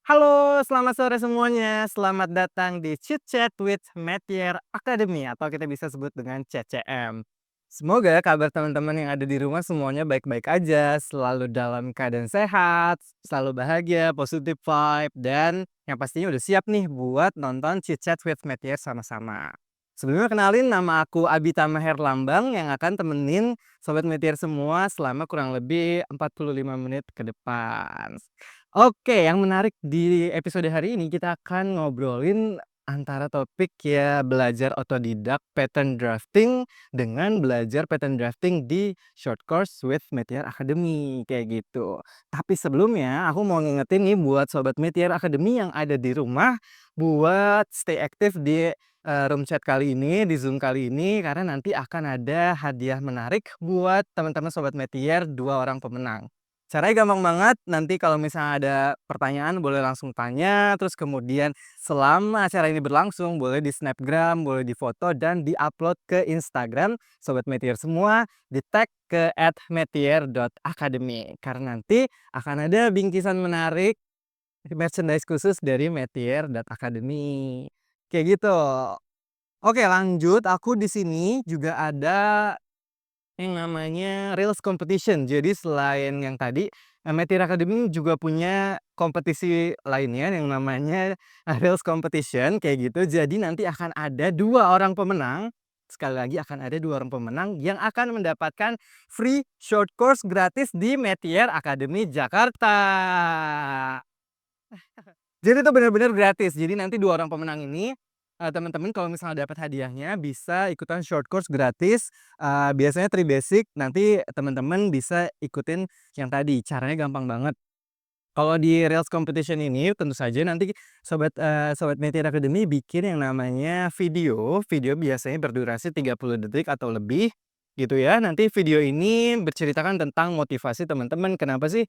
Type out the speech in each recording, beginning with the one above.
Halo, selamat sore semuanya. Selamat datang di Chit Chat with Metier Academy atau kita bisa sebut dengan CCM. Semoga kabar teman-teman yang ada di rumah semuanya baik-baik aja, selalu dalam keadaan sehat, selalu bahagia, positive vibe, dan yang pastinya udah siap nih buat nonton Chit Chat with Metier sama-sama. Sebelumnya kenalin, nama aku Abitama Herlambang yang akan temenin Sobat Metier semua selama kurang lebih 45 menit ke depan. Oke, yang menarik di episode hari ini kita akan ngobrolin antara topik ya belajar otodidak pattern drafting dengan belajar pattern drafting di Short Course with Metiar Academy kayak gitu. Tapi sebelumnya aku mau ngingetin nih buat sobat Metiar Academy yang ada di rumah buat stay aktif di room chat kali ini, di Zoom kali ini karena nanti akan ada hadiah menarik buat teman-teman sobat Metiar 2 orang pemenang. Caranya gampang banget, nanti kalau misalnya ada pertanyaan boleh langsung tanya, terus kemudian selama acara ini berlangsung boleh di snapgram, boleh difoto dan diupload ke Instagram Sobat Metier semua, di-tag ke @metier.academy. Karena nanti akan ada bingkisan menarik, merchandise khusus dari metier.academy. Kayak gitu. Oke lanjut, aku di sini juga ada yang namanya Reels Competition. Jadi selain yang tadi, Meteor Academy juga punya kompetisi lainnya yang namanya Reels Competition kayak gitu. Jadi nanti akan ada 2 orang pemenang, sekali lagi akan ada 2 orang pemenang yang akan mendapatkan free short course gratis di Meteor Academy Jakarta. Jadi itu benar-benar gratis. Jadi nanti 2 orang pemenang ini, teman-teman kalau misalnya dapat hadiahnya bisa ikutan short course gratis, biasanya Tri Basic, nanti teman-teman bisa ikutin yang tadi, caranya gampang banget. Kalau di Reels Competition ini tentu saja nanti sobat Meteor Academy bikin yang namanya video biasanya berdurasi 30 detik atau lebih, gitu ya. Nanti video ini berceritakan tentang motivasi teman-teman, kenapa sih,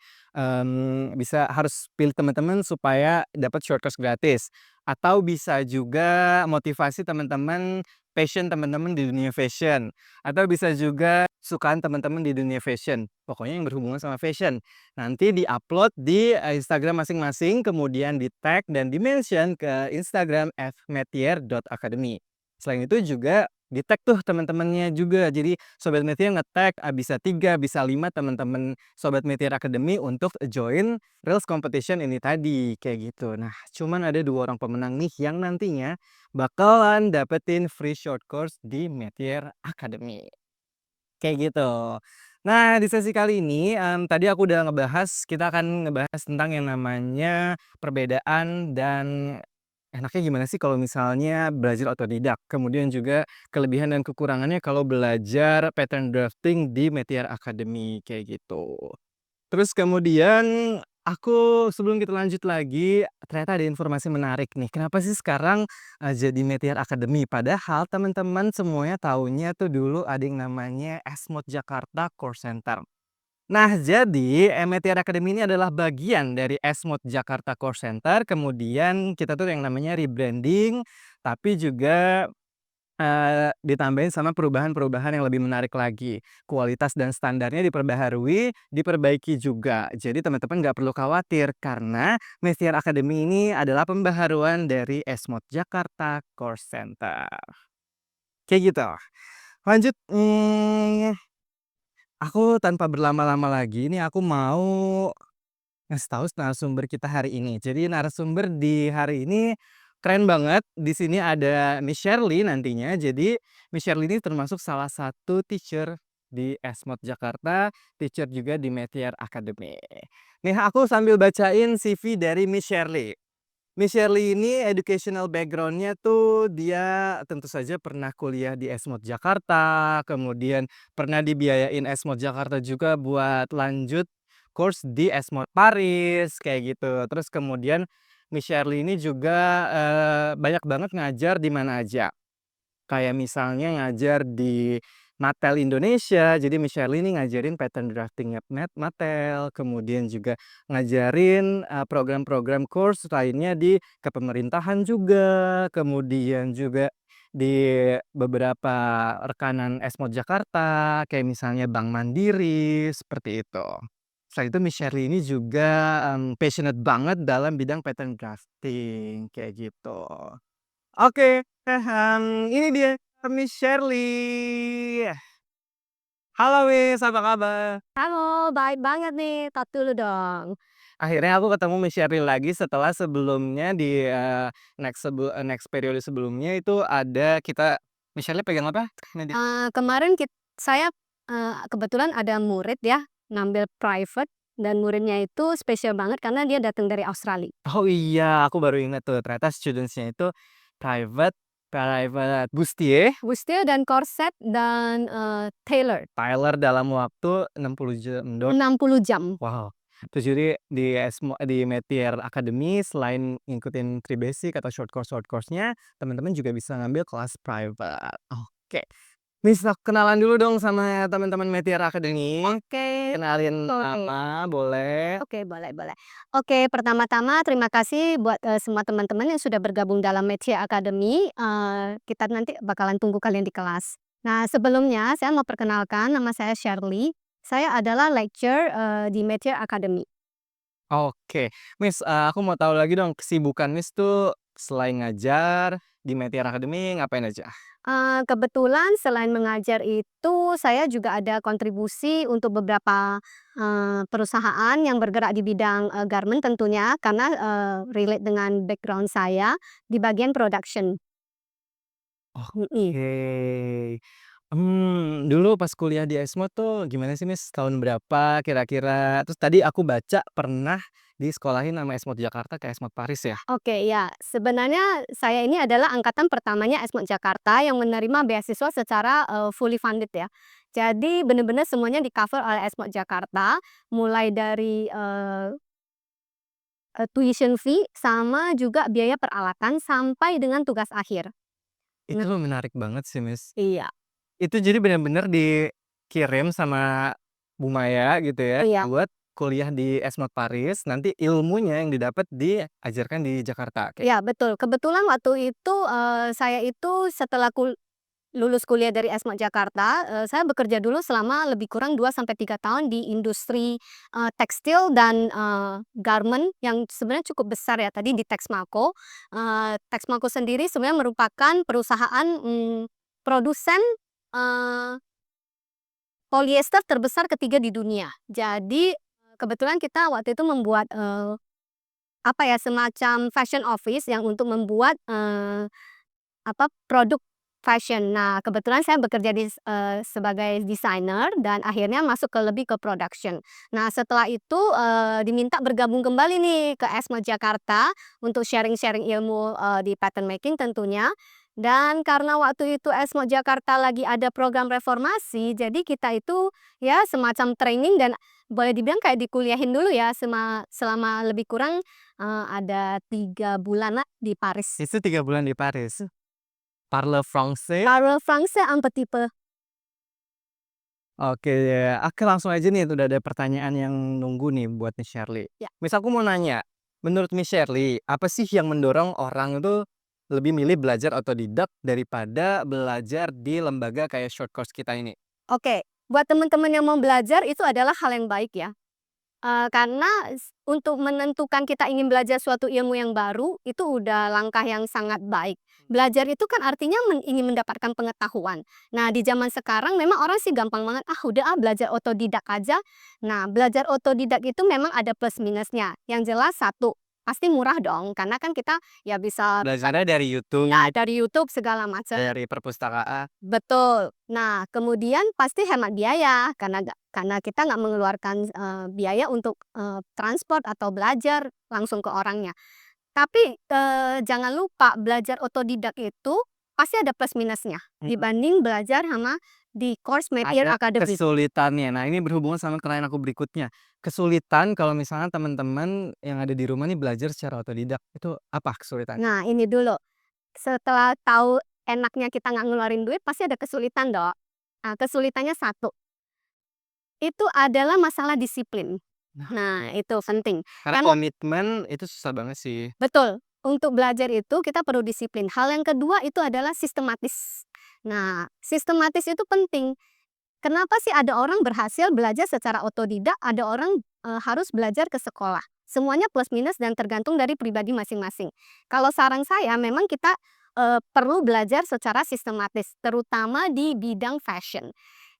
bisa harus pilih teman-teman supaya dapat short course gratis. Atau bisa juga motivasi teman-teman, passion teman-teman di dunia fashion. Atau bisa juga sukaan teman-teman di dunia fashion, pokoknya yang berhubungan sama fashion. Nanti di-upload di, Instagram masing-masing, kemudian di-tag dan di-mention ke Instagram @metier.academy. Selain itu juga di-tag tuh teman-temannya juga. Jadi Sobat Metier nge-tag, bisa 3, bisa 5 teman-teman Sobat Metier Academy untuk join Reels Competition ini tadi, kayak gitu. Nah, cuman ada 2 orang pemenang nih yang nantinya bakalan dapetin free short course di Metier Academy. Kayak gitu. Nah, di sesi kali ini, tadi aku udah ngebahas kita akan ngebahas tentang yang namanya perbedaan dan enaknya gimana sih kalau misalnya belajar otodidak. Kemudian juga kelebihan dan kekurangannya kalau belajar pattern drafting di Metiar Academy, kayak gitu. Terus kemudian aku sebelum kita lanjut lagi, ternyata ada informasi menarik nih. Kenapa sih sekarang, jadi Meteor Academy? Padahal teman-teman semuanya taunya tuh dulu ada yang namanya Esmod Jakarta Core Center. Nah, jadi, Meteor Academy ini adalah bagian dari Esmod Jakarta Core Center, kemudian kita tuh yang namanya rebranding, tapi juga ditambahin sama perubahan-perubahan yang lebih menarik lagi. Kualitas dan standarnya diperbaharui, diperbaiki juga. Jadi teman-teman nggak perlu khawatir karena Mestiar Academy ini adalah pembaharuan dari Esmod Jakarta Core Center. Kayak gitu. Lanjut, aku tanpa berlama-lama lagi ini aku mau ngasih tahu narasumber kita hari ini. Jadi narasumber di hari ini keren banget. Di sini ada Miss Shirley nantinya. Jadi Miss Shirley ini termasuk salah satu teacher di Esmod Jakarta, teacher juga di Metiar Academy. Nih aku sambil bacain CV dari Miss Shirley. Miss Shirley ini educational backgroundnya tuh dia tentu saja pernah kuliah di Esmod Jakarta, kemudian pernah dibiayain Esmod Jakarta juga buat lanjut course di Esmod Paris, kayak gitu. Terus kemudian Miss Shirley ini juga, banyak banget ngajar di mana aja. Kayak misalnya ngajar di Mattel Indonesia, jadi Miss Shirley ini ngajarin pattern drafting-nya Mattel, kemudian juga ngajarin, program-program course lainnya di kepemerintahan juga, kemudian juga di beberapa rekanan Esmod Jakarta, kayak misalnya Bank Mandiri, seperti itu. Selain itu Miss Shirley ini juga, passionate banget dalam bidang pattern crafting, kayak gitu. Oke, ini dia Miss Shirley. Halo Miss, apa kabar? Halo, baik banget nih. Tat dulu dong. Akhirnya aku ketemu Miss Shirley lagi setelah sebelumnya di, next periode sebelumnya itu ada kita Miss Shirley pegang apa? Media Kemarin saya, kebetulan ada murid ya, ngambil private dan muridnya itu spesial banget karena dia datang dari Australia. oh iya, aku baru ingat tuh ternyata students-nya itu private private bustier, Bustier dan corset dan, tailor, Tyler dalam waktu 60 jam doang. 60 jam. Wow. Terus jadi di Metier Academy selain ngikutin 3 Basic atau short course-nya, teman-teman juga bisa ngambil kelas private. Oke. Bisa kenalan dulu dong sama teman-teman Metier Academy. Oke, Kenalin boleh. nama boleh. Oke, boleh boleh. Oke, pertama-tama terima kasih buat, semua teman-teman yang sudah bergabung dalam Media Academy, kita nanti bakalan tunggu kalian di kelas. Nah, sebelumnya saya mau perkenalkan, nama saya Shirley, saya adalah lecturer, di Media Academy. Oke. Miss, aku mau tahu lagi dong kesibukan Miss tuh selain ngajar di Metier Academy ngapain aja? Kebetulan selain mengajar itu, saya juga ada kontribusi untuk beberapa, perusahaan yang bergerak di bidang, garment tentunya, karena, relate dengan background saya di bagian production. Mhm. Oke. Dulu pas kuliah di Esmo tuh gimana sih, Miss? Tahun berapa kira-kira? Terus tadi aku baca pernah disekolahin sama Esmod Jakarta ke Esmod Paris ya? Oke, ya. Sebenarnya saya ini adalah angkatan pertamanya Esmod Jakarta yang menerima beasiswa secara, fully funded ya. Jadi benar-benar semuanya di-cover oleh Esmod Jakarta, mulai dari, tuition fee sama juga biaya peralatan sampai dengan tugas akhir. Nah, Itu menarik banget sih, Miss. iya. Itu jadi bener-bener dikirim sama Bu Maya gitu ya, Iya. buat kuliah di Esmod Paris, nanti ilmunya yang didapat diajarkan di Jakarta, kayak Iya, betul. Kebetulan waktu itu, saya itu setelah lulus kuliah dari Esmod Jakarta, saya bekerja dulu selama lebih kurang 2 sampai 3 tahun di industri, tekstil dan, garment yang sebenarnya cukup besar ya tadi di Texmaco. Texmaco sendiri sebenarnya merupakan perusahaan, produsen, eee, polyester terbesar ketiga di dunia. Jadi, kebetulan kita waktu itu membuat, apa ya, semacam fashion office yang untuk membuat, produk fashion. Nah, kebetulan saya bekerja sebagai desainer dan akhirnya masuk lebih ke production. Nah, setelah itu, diminta bergabung kembali nih ke ESMO Jakarta untuk sharing-sharing ilmu, di pattern making tentunya. Dan karena waktu itu ESMO Jakarta lagi ada program reformasi, jadi kita itu ya semacam training dan boleh dibilang kayak dikuliahin dulu ya selama lebih kurang, ada 3 bulan lah di Paris. itu 3 bulan di Paris. Parle français? Parle français un petit peu. Oke, oke langsung aja nih udah ada pertanyaan yang nunggu nih buat Miss Shirley. Ya. Miss aku mau nanya, menurut Miss Shirley, apa sih yang mendorong orang itu lebih milih belajar otodidak daripada belajar di lembaga kayak short course kita ini? Oke, buat teman-teman yang mau belajar itu adalah hal yang baik ya. Karena untuk menentukan kita ingin belajar suatu ilmu yang baru, itu udah langkah yang sangat baik. Belajar itu kan artinya ingin mendapatkan pengetahuan. Nah, di zaman sekarang memang orang sih gampang banget, "Ah, udah ah, belajar otodidak aja." Nah, belajar otodidak itu memang ada plus minusnya. Yang jelas satu, pasti murah dong, karena kan kita ya bisa Belajarnya dari YouTube, ya dari YouTube segala macam. dari perpustakaan. Betul. Nah, kemudian pasti hemat biaya karena kita nggak mengeluarkan, biaya untuk, transport atau belajar langsung ke orangnya. Tapi, jangan lupa belajar otodidak itu pasti ada plus minusnya Mhm. dibanding belajar sama di course Meteor Ada Academy. kesulitannya. Nah, ini berhubungan sama pertanyaan aku berikutnya. Kesulitan kalau misalnya teman-teman yang ada di rumah nih belajar secara otodidak, itu apa kesulitannya? Nah, ini dulu, setelah tahu enaknya kita nggak ngeluarin duit pasti ada kesulitan dong. Nah, kesulitannya satu, itu adalah masalah disiplin. Nah, Nah, itu penting. karena Karena komitmen itu susah banget sih. betul, untuk belajar itu kita perlu disiplin. Hal yang kedua itu adalah sistematis. Nah, sistematis itu penting. Kenapa sih ada orang berhasil belajar secara otodidak, ada orang, harus belajar ke sekolah. Semuanya plus minus dan tergantung dari pribadi masing-masing. Kalau saran saya memang kita, perlu belajar secara sistematis, terutama di bidang fashion.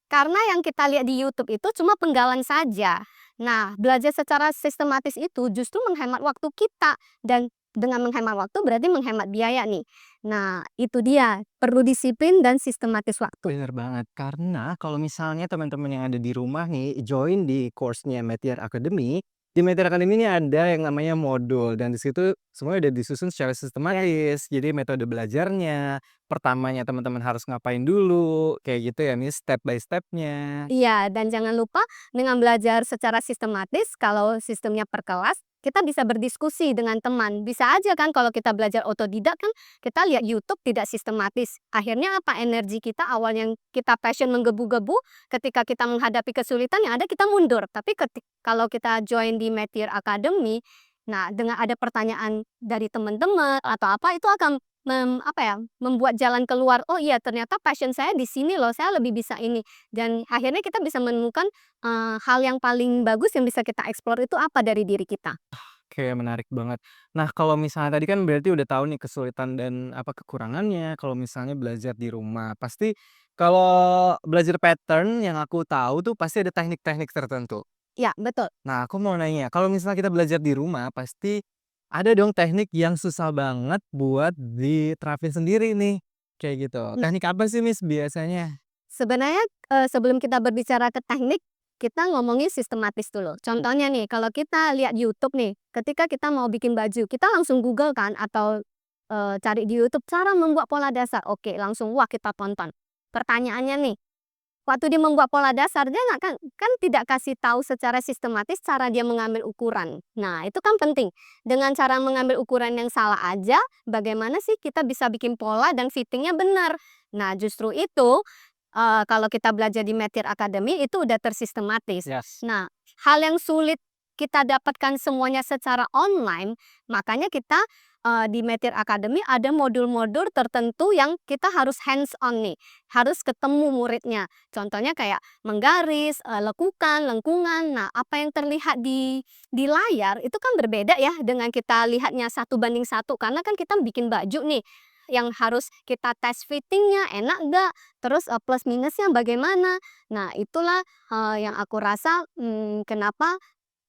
Karena yang kita lihat di YouTube itu cuma penggalan saja. Nah, belajar secara sistematis itu justru menghemat waktu kita, dan dengan menghemat waktu berarti menghemat biaya nih. Nah, itu dia, perlu disiplin dan sistematis waktu. Bener banget, karena kalau misalnya teman-teman yang ada di rumah nih, join di course-nya Metiar Academy, di Metiar Academy ini ada yang namanya modul dan di situ semuanya udah disusun secara sistematis. Jadi metode belajarnya, pertamanya teman-teman harus ngapain dulu, kayak gitu ya Miss, step by step-nya. Iya, dan jangan lupa dengan belajar secara sistematis, kalau sistemnya per kelas, kita bisa berdiskusi dengan teman. Bisa aja kan kalau kita belajar otodidak kan, kita lihat YouTube tidak sistematis. Akhirnya apa? Energi kita awal yang kita passion menggebu-gebu, ketika kita menghadapi kesulitan yang ada kita mundur. Tapi kalau kita join di Metiar Academy, nah dengan ada pertanyaan dari teman-teman atau apa, itu akan membuat jalan keluar, "Oh iya ternyata passion saya di sini loh, saya lebih bisa ini." Dan akhirnya kita bisa menemukan, hal yang paling bagus yang bisa kita eksplor itu apa dari diri kita. Oke, menarik banget. Nah, kalau misalnya tadi kan berarti udah tahu nih kesulitan dan apa kekurangannya kalau misalnya belajar di rumah. Pasti kalau belajar pattern yang aku tahu tuh pasti ada teknik-teknik tertentu. Ya betul. Nah, aku mau nanya, kalau misalnya kita belajar di rumah pasti ada dong teknik yang susah banget buat diterapin sendiri nih, kayak gitu. Nah, Teknik apa sih, Miss, biasanya? sebenarnya, sebelum kita berbicara ke teknik, kita ngomongin sistematis dulu. Contohnya nih, kalau kita lihat YouTube nih, ketika kita mau bikin baju, kita langsung Google kan atau, cari di YouTube cara membuat pola dasar. Oke, langsung wah kita tonton. Pertanyaannya nih, waktu dia membuat pola dasar, dia nggak kan tidak kasih tahu secara sistematis cara dia mengambil ukuran. Nah, itu kan penting. Dengan cara mengambil ukuran yang salah aja, bagaimana sih kita bisa bikin pola dan fittingnya benar? Nah, justru itu, kalau kita belajar di Metiar Academy itu udah tersistematis. Yes. Nah, hal yang sulit kita dapatkan semuanya secara online, makanya kita, di Metiar Academy ada modul-modul tertentu yang kita harus hands on nih, harus ketemu muridnya. Contohnya kayak menggaris, lekukan, lengkungan. Nah, apa yang terlihat di layar itu kan berbeda ya dengan kita lihatnya 1 banding 1 karena kan kita bikin baju nih, yang harus kita tes fittingnya enak nggak, terus, plus minusnya bagaimana. Nah, itulah, yang aku rasa, kenapa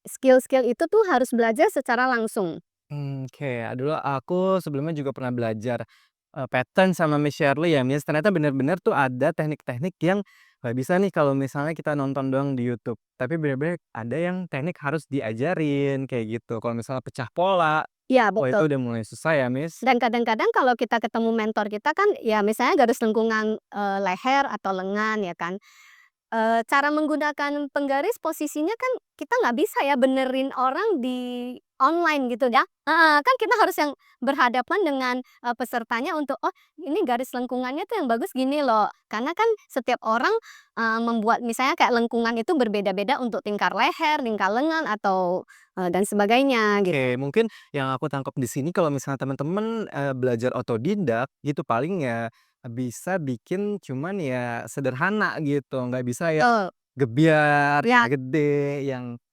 skill-skill itu tuh harus belajar secara langsung. Oke. Dulu aku sebelumnya juga pernah belajar, pattern sama Miss Shirley ya, Miss. Ternyata bener-bener tuh ada teknik-teknik yang nggak bisa nih kalau misalnya kita nonton doang di YouTube. Tapi bener-bener ada yang teknik harus diajarin, kayak gitu. Kalau misalnya pecah pola, Iya, oh itu betul. udah mulai susah ya, Miss. Dan kadang-kadang kalau kita ketemu mentor kita kan, ya misalnya garis lengkungan, leher atau lengan ya kan. Cara menggunakan penggaris posisinya kan kita nggak bisa ya benerin orang di online gitu ya, heeh, kan kita harus yang berhadapan dengan, pesertanya untuk, "Oh ini garis lengkungannya tuh yang bagus gini loh." Karena kan setiap orang, membuat misalnya kayak lengkungan itu berbeda-beda untuk tingkar leher, tingkar lengan atau, dan sebagainya gitu. Oke, mungkin yang aku tangkap di sini kalau misalnya teman-teman, belajar otodidak gitu paling ya bisa bikin cuman ya sederhana gitu, nggak bisa ya Betul, gebyar, ya. yang gede,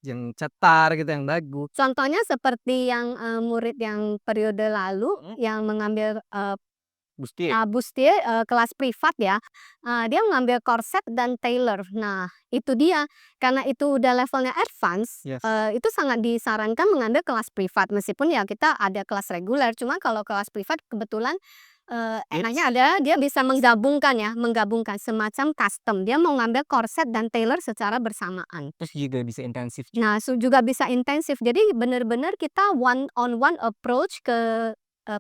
yang cetar gitu, yang dagu. Contohnya seperti yang, murid yang periode lalu Mhm. yang mengambil, Bustier. bustier, kelas privat ya, dia mengambil korset dan tailor. Nah, itu dia, karena itu udah levelnya advance, Yes. itu sangat disarankan mengambil kelas privat. Meskipun ya kita ada kelas reguler, cuma kalau kelas privat kebetulan, enaknya It's ada dia bisa menggabungkan ya, menggabungkan semacam custom. Dia mau ngambil korset dan tailor secara bersamaan. terus juga bisa intensif Nah, juga bisa intensif. Jadi benar-benar kita one on one approach ke,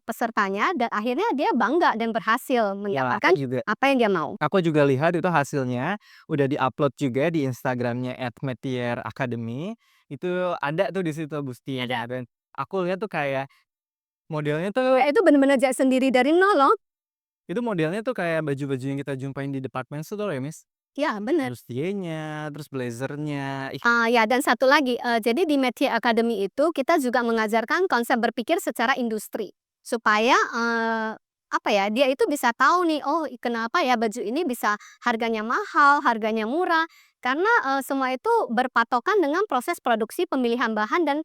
pesertanya dan akhirnya dia bangga dan berhasil ya, mendapatkan apa yang dia mau. aku juga lihat itu hasilnya udah di-upload juga di Instagram-nya @metiaracademy, itu ada tuh di situ Bustiernya dan aku lihat tuh kayak modelnya tuh Itu benar-benar jahit sendiri dari nol loh. itu modelnya tuh kayak baju-baju yang kita jumpain di department store ya, Miss? Ya benar. Bustier-nya, terus blazer-nya, ih, Ya dan satu lagi, jadi di Media Academy itu kita juga mengajarkan konsep berpikir secara industri. Supaya, apa ya, dia itu bisa tahu nih, oh kenapa ya baju ini bisa harganya mahal, harganya murah. karena, semua itu berpatokan dengan proses produksi, pemilihan bahan, dan,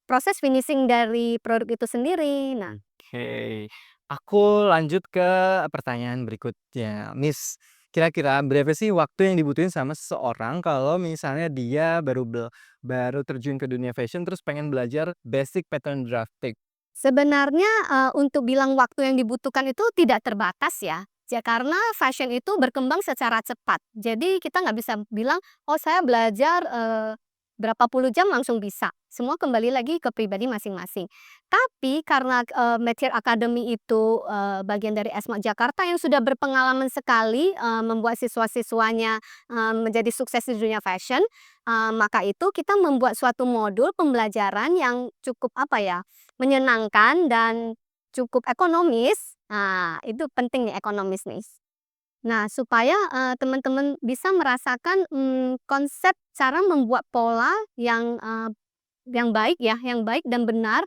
proses finishing dari produk itu sendiri. Nah, Oke, aku lanjut ke pertanyaan berikutnya. Miss, kira-kira berapa sih waktu yang dibutuhin sama seseorang kalau misalnya dia baru terjun ke dunia fashion terus pengen belajar basic pattern drafting? sebenarnya, untuk bilang waktu yang dibutuhkan itu tidak terbatas ya. Ya karena fashion itu berkembang secara cepat. Jadi kita nggak bisa bilang, "Oh saya belajar, berapa puluh jam langsung bisa." Semua kembali lagi ke pribadi masing-masing. Tapi karena, Metier Academy itu, bagian dari ESMA Jakarta yang sudah berpengalaman sekali, membuat siswa-siswanya, menjadi sukses di dunia fashion, maka itu kita membuat suatu modul pembelajaran yang cukup apa ya, menyenangkan dan cukup ekonomis. Nah, itu penting nih, ekonomis nih. Nah, supaya, teman-teman bisa merasakan, konsep cara membuat pola yang baik ya, yang baik dan benar,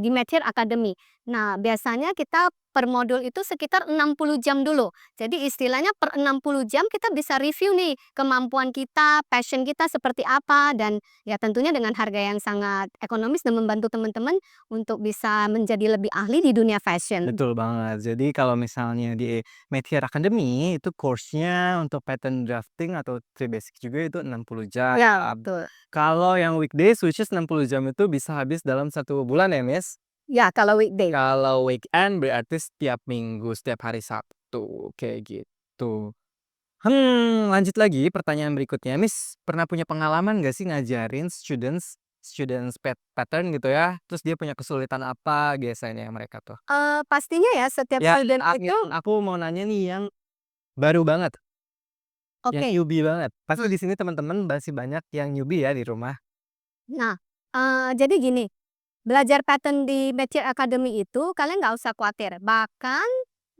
di Metier Academy. Nah, biasanya kita per modul itu sekitar 60 jam dulu. Jadi istilahnya per 60 jam kita bisa review nih, kemampuan kita, passion kita seperti apa, dan ya tentunya dengan harga yang sangat ekonomis dan membantu teman-teman untuk bisa menjadi lebih ahli di dunia fashion. Betul banget. Jadi kalau misalnya di Metier Academy itu course-nya untuk pattern drafting atau 3 basic juga itu 60 jam. Ya, betul. Kalau yang weekdays which is 60 jam itu bisa habis dalam 1 bulan ya, Miss? Ya, kalau weekday. Kalau weekend berarti setiap minggu, setiap hari Sabtu, kayak gitu. Lanjut lagi pertanyaan berikutnya. Miss, pernah punya pengalaman nggak sih ngajarin students students pattern gitu ya, terus dia punya kesulitan apa biasanya mereka tuh? Pastinya ya setiap Ya, student itu aku mau nanya nih yang baru banget, yang oke. newbie banget. Pasti Mmm. di sini teman-teman masih banyak yang newbie ya di rumah. Nah, jadi gini, belajar pattern di Metier Academy itu kalian nggak usah khawatir, bahkan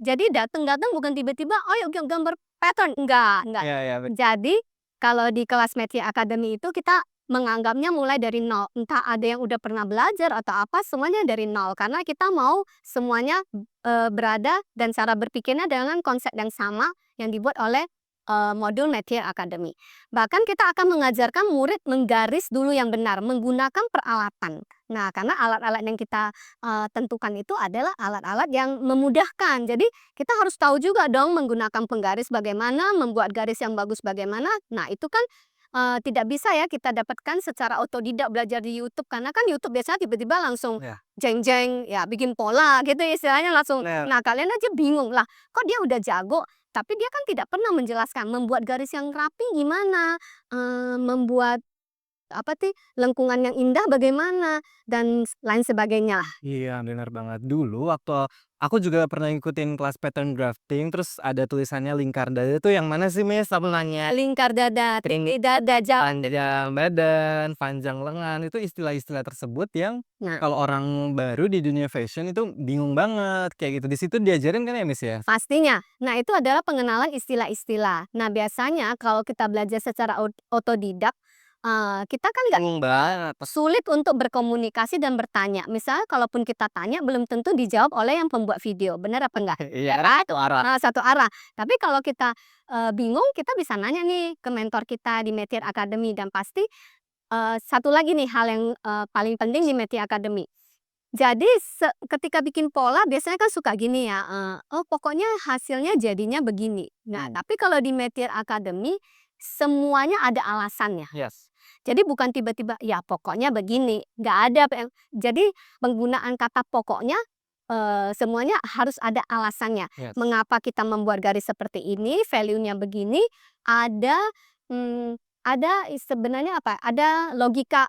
jadi datang-datang bukan tiba-tiba, "Ayo gambar pattern," enggak. Iya iya, Jadi, kalau di kelas Metier Academy itu kita menganggapnya mulai dari nol, entah ada yang udah pernah belajar atau apa, semuanya dari nol. Karena kita mau semuanya, berada dan cara berpikirnya dengan konsep yang sama yang dibuat oleh, modul Metier Academy. Bahkan kita akan mengajarkan murid menggaris dulu yang benar, menggunakan peralatan. Nah, karena alat-alat yang kita, tentukan itu adalah alat-alat yang memudahkan. Jadi, kita harus tahu juga dong menggunakan penggaris bagaimana, membuat garis yang bagus bagaimana. Nah, itu kan, tidak bisa ya kita dapatkan secara otodidak belajar di YouTube, karena kan YouTube biasanya tiba-tiba langsung iya. jeng-jeng, ya bikin pola gitu istilahnya langsung. Bener. Nah, kalian aja bingung, lah kok dia udah jago, tapi dia kan tidak pernah menjelaskan membuat garis yang rapi gimana, membuat apa sih, lengkungan yang indah bagaimana, dan lain sebagainya lah. Iya, benar banget. Dulu waktu aku juga pernah ngikutin kelas pattern drafting, terus ada tulisannya lingkar dada itu yang mana sih, Miss? Aku nanya. Lingkar dada, Ini tinggi dada, jauh. panjang badan, panjang lengan, itu istilah-istilah tersebut yang Nah, kalau orang baru di dunia fashion itu bingung banget, kayak gitu. Di situ diajarin kan ya, Miss, ya? pastinya. Nah, itu adalah pengenalan istilah-istilah. Nah, biasanya kalau kita belajar secara otodidak, kita kan nggak Bingung banget. sulit untuk berkomunikasi dan bertanya. Misalnya kalaupun kita tanya belum tentu dijawab oleh yang pembuat video, benar apa enggak? Iya, Ya kan? itu arah. Satu arah. Tapi kalau kita, bingung, kita bisa nanya nih ke mentor kita di Metier Academy, dan pasti, satu lagi nih hal yang, paling penting di Metier Academy. Jadi ketika bikin pola biasanya kan suka gini ya, "Oh pokoknya hasilnya jadinya begini." Nah, tapi kalau di Metier Academy semuanya ada alasannya. Yes. Jadi bukan tiba-tiba, "Ya pokoknya begini." Nggak ada jadi penggunaan kata pokoknya, semuanya harus ada alasannya. Yes. Mengapa kita membuat garis seperti ini, value-nya begini, ada, sebenarnya apa, ada logika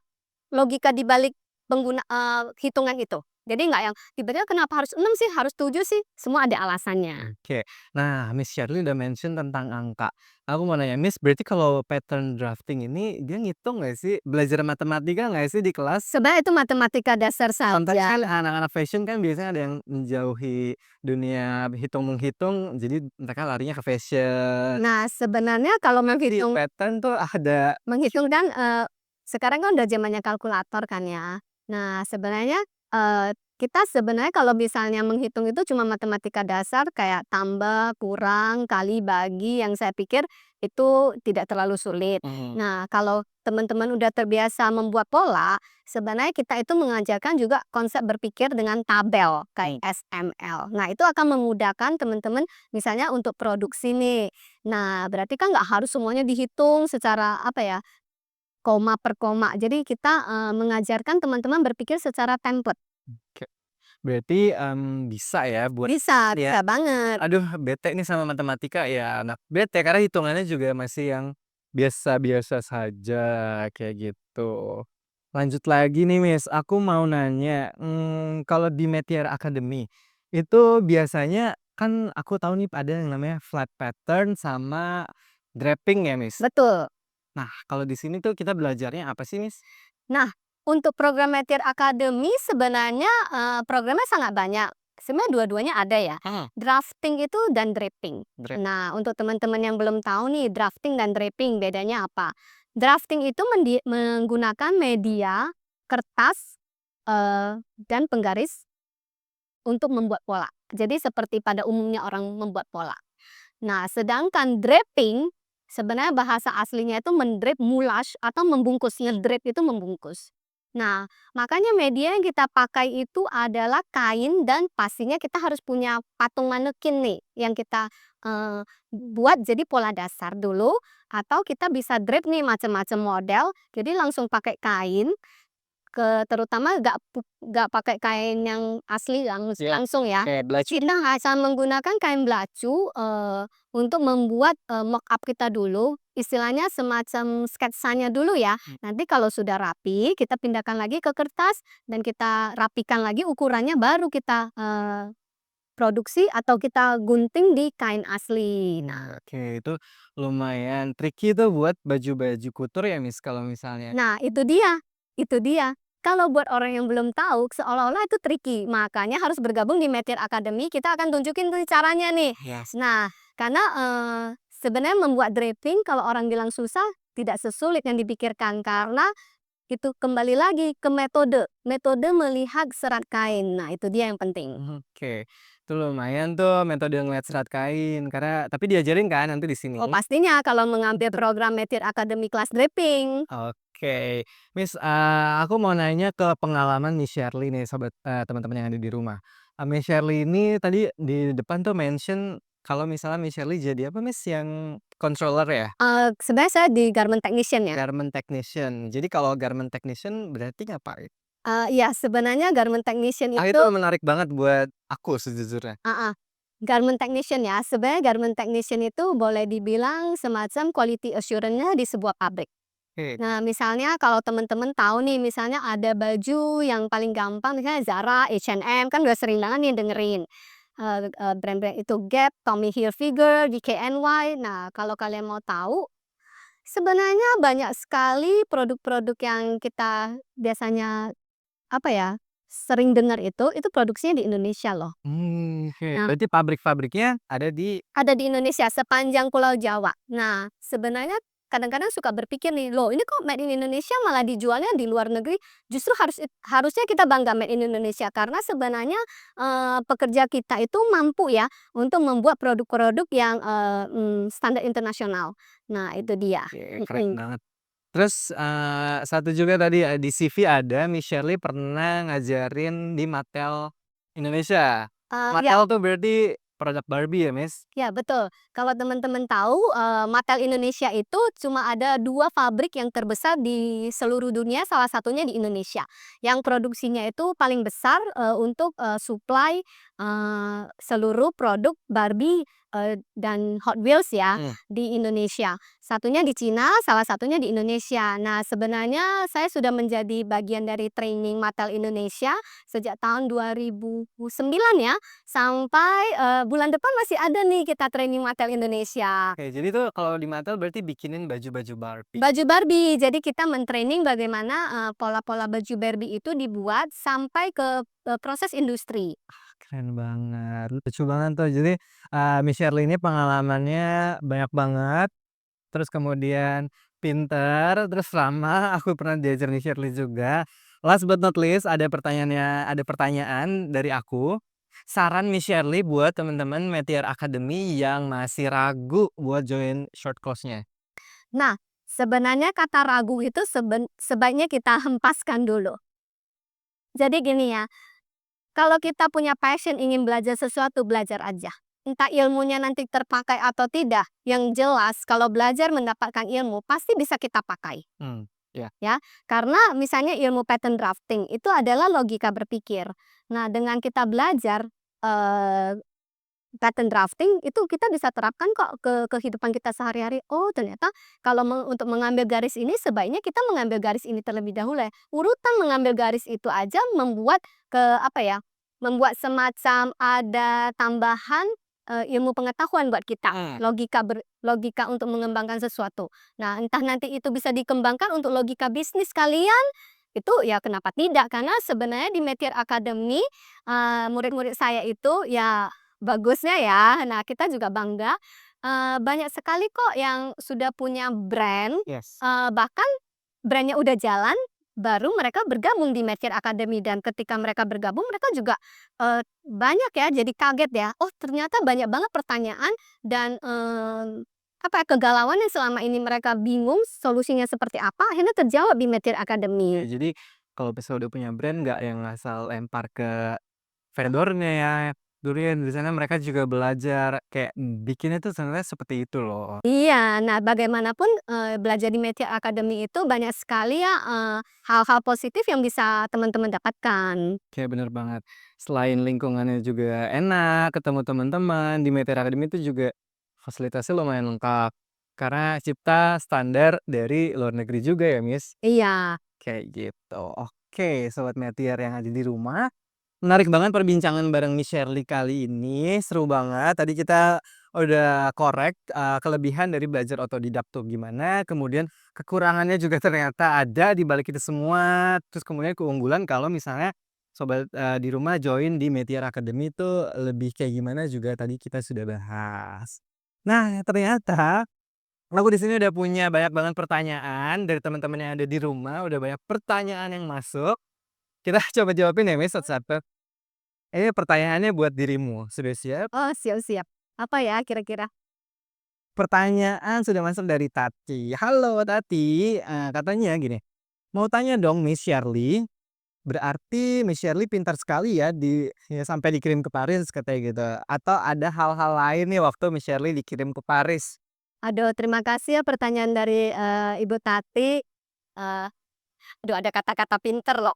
logika di balik hitungan itu. Jadi nggak yang tiba-tiba kenapa harus 6 sih, harus 7 sih, semua ada alasannya. Oke. Nah, Miss Shirley udah mention tentang angka. Aku mau nanya, Miss, berarti kalau pattern drafting ini dia ngitung nggak sih? Belajar matematika nggak sih di kelas? Sebenarnya itu matematika dasar Konteks saja. kan anak-anak fashion kan biasanya ada yang menjauhi dunia hitung-menghitung, jadi mereka larinya ke fashion. Nah, sebenarnya kalau Di pattern tuh ada. menghitung kan, sekarang kan udah zamannya kalkulator kan ya. Nah, sebenarnya, kita sebenarnya kalau misalnya menghitung itu cuma matematika dasar kayak tambah, kurang, kali, bagi, yang saya pikir itu tidak terlalu sulit. Mhm. Nah, kalau teman-teman udah terbiasa membuat pola, sebenarnya kita itu mengajarkan juga konsep berpikir dengan tabel kayak Mmm. SML. Nah, itu akan memudahkan teman-teman misalnya untuk produksi nih. Nah, berarti kan nggak harus semuanya dihitung secara apa ya, koma per koma. Jadi kita, mengajarkan teman-teman berpikir secara template. Oke. Berarti, bisa ya buat Bisa ya, bisa banget. aduh bete nih sama matematika ya anak bete karena hitungannya juga masih yang biasa-biasa saja kayak gitu. Lanjut lagi nih Miss, aku mau nanya, kalau di Metiar Academy itu biasanya kan aku tahu nih ada yang namanya flat pattern sama draping ya Miss. Betul. Nah kalau di sini tuh kita belajarnya apa sih Miss? Nah, untuk program Metiar Academy sebenarnya, programnya sangat banyak. Sebenarnya dua-duanya ada ya, Mhm. drafting itu dan draping. Drap Nah, untuk teman-teman yang belum tahu nih drafting dan draping bedanya apa? Drafting itu menggunakan media, kertas, dan penggaris untuk membuat pola. Jadi seperti pada umumnya orang membuat pola. Nah, sedangkan draping, sebenarnya bahasa aslinya itu mendrape, mulage, atau membungkus. Ngedrape itu membungkus. Nah, makanya media yang kita pakai itu adalah kain dan pastinya kita harus punya patung manekin nih yang kita buat jadi pola dasar dulu atau kita bisa drape nih macam-macam model. Jadi langsung pakai kain terutama nggak pakai kain yang asli ya, langsung ya. kayak belajar. Kita asal menggunakan kain belacu, untuk membuat, mock up kita dulu, istilahnya semacam sketsanya dulu ya. Nanti kalau sudah rapi, kita pindahkan lagi ke kertas dan kita rapikan lagi ukurannya baru kita, produksi atau kita gunting di kain asli. Nah Oke, itu lumayan tricky tuh buat baju-baju kutur ya Miss kalau misalnya. Nah, itu dia. Kalau buat orang yang belum tahu, seolah-olah itu tricky. Makanya harus bergabung di Metiar Academy, kita akan tunjukin tuh caranya nih. Yes. Nah, karena, sebenarnya membuat draping kalau orang bilang susah, tidak sesulit yang dipikirkan. Karena itu kembali lagi ke metode, metode melihat serat kain. Nah, itu dia yang penting. Oke, itu lumayan tuh metode ngeliat serat kain karena tapi diajarin kan nanti di sini? Oh, pastinya kalau mengambil program Metiar Academy kelas draping. Oke, Miss, aku mau nanya ke pengalaman Miss Shirley nih sobat, teman-teman yang ada di rumah. Miss Shirley ini tadi di depan tuh mention kalau misalnya Miss Shirley jadi apa Miss yang controller ya? Sebenarnya saya di garment technician ya. Garment technician. Jadi kalau garment technician berarti ngapain? Iya, sebenarnya garment technician Itu itu menarik banget buat aku sejujurnya. heeh, garment technician ya, sebenarnya garment technician itu boleh dibilang semacam quality assurance-nya di sebuah pabrik. Oke. Nah, misalnya kalau teman-teman tahu nih, misalnya ada baju yang paling gampang misalnya Zara, H&M, kan udah sering banget nih dengerin. Brand-brand itu Gap, Tommy Hilfiger, DKNY. Nah, kalau kalian mau tahu, sebenarnya banyak sekali produk-produk yang kita biasanya, apa ya, sering dengar itu produksinya di Indonesia loh. Oke. Nah, Berarti pabrik-pabriknya ada di ada di Indonesia sepanjang Pulau Jawa. Nah, sebenarnya kadang-kadang suka berpikir nih, "Loh, ini kok made in Indonesia malah dijualnya di luar negeri?" Justru harusnya kita bangga made in Indonesia karena sebenarnya, pekerja kita itu mampu ya untuk membuat produk-produk yang, standar internasional. Nah, itu dia. oke, keren Mhm. banget. Terus, satu juga tadi, di CV ada Miss Shirley pernah ngajarin di Mattel Indonesia. Ya. Mattel tuh berarti produk Barbie ya, Miss? Ya, betul. Kalau teman-teman tahu, Mattel Indonesia itu cuma ada 2 pabrik yang terbesar di seluruh dunia, salah satunya di Indonesia. Yang produksinya itu paling besar, untuk, supply, seluruh produk Barbie, dan Hot Wheels ya, Mhm. di Indonesia. Satunya di Cina, salah satunya di Indonesia. Nah, sebenarnya saya sudah menjadi bagian dari training Mattel Indonesia sejak tahun 2009 ya. Sampai, bulan depan masih ada nih kita training Mattel Indonesia. Oke, jadi tuh kalau di Mattel berarti bikinin baju-baju Barbie. Baju Barbie, jadi kita men-training bagaimana, pola-pola baju Barbie itu dibuat sampai ke, proses industri. Keren banget, lucu banget tuh. Jadi, Miss Shirley ini pengalamannya banyak banget, terus kemudian pinter, terus ramah, aku pernah diajar Miss Shirley juga. Last but not least ada pertanyaan dari aku. saran Miss Shirley buat teman-teman Meteor Academy yang masih ragu buat join short course-nya? Nah, sebenarnya kata ragu itu sebaiknya kita hempaskan dulu. Jadi gini ya, kalau kita punya passion ingin belajar sesuatu, belajar aja. Entah ilmunya nanti terpakai atau tidak, yang jelas kalau belajar mendapatkan ilmu pasti bisa kita pakai. Ya. Ya, karena misalnya ilmu pattern drafting itu adalah logika berpikir. Nah, dengan kita belajar pattern drafting itu kita bisa terapkan kok ke kehidupan kita sehari-hari. Oh, ternyata kalau untuk mengambil garis ini sebaiknya kita mengambil garis ini terlebih dahulu ya. Urutan mengambil garis itu aja membuat apa ya? Membuat semacam ada tambahan ilmu pengetahuan buat kita. Logika untuk mengembangkan sesuatu. Nah, entah nanti itu bisa dikembangkan untuk logika bisnis kalian itu ya kenapa tidak? Karena sebenarnya di Meteor Academy murid-murid saya itu ya bagusnya ya, nah kita juga bangga, banyak sekali kok yang sudah punya brand, Yes. bahkan brand-nya udah jalan, baru mereka bergabung di Meteor Academy dan ketika mereka bergabung mereka juga, banyak ya jadi kaget ya, oh ternyata banyak banget pertanyaan dan, apa ya, kegalauan yang selama ini mereka bingung solusinya seperti apa, akhirnya terjawab di Meteor Oke, Academy. jadi kalau misalnya udah punya brand nggak yang asal lempar ke vendornya ya, durian di sana mereka juga belajar kayak bikinnya tuh sebenarnya seperti itu loh. Iya, nah bagaimanapun, belajar di Media Academy itu banyak sekali ya, hal-hal positif yang bisa teman-teman dapatkan. Kayak bener banget. Selain lingkungannya juga enak, ketemu teman-teman, di Meteor Academy itu juga fasilitasnya lumayan lengkap. Karena cipta standar dari luar negeri juga ya, Miss? Iya. Kayak gitu. Oke, Sobat Meteor yang ada di rumah. Menarik banget perbincangan bareng Miss Shirley kali ini, seru banget. Tadi kita udah korek, kelebihan dari belajar otodidak tuh gimana, kemudian kekurangannya juga ternyata ada di balik itu semua, terus kemudian keunggulan kalau misalnya sobat, di rumah join di Meteor Academy itu lebih kayak gimana juga tadi kita sudah bahas. Nah, ternyata aku di sini udah punya banyak banget pertanyaan dari teman-teman yang ada di rumah, udah banyak pertanyaan yang masuk. Kita coba jawabin ya, Miss, satu-satu. Pertanyaannya buat dirimu, sudah siap? Oh, siap-siap. Apa ya kira-kira? Pertanyaan sudah masuk dari Tati. Halo Tati, katanya gini, "Mau tanya dong Miss Shirley, berarti Miss Shirley pintar sekali ya ya sampai dikirim ke Paris," katanya gitu. "Atau ada hal-hal lain nih waktu Miss Shirley dikirim ke Paris?" Aduh, terima kasih ya pertanyaan dari, Ibu Tati, aduh ada kata-kata pinter loh.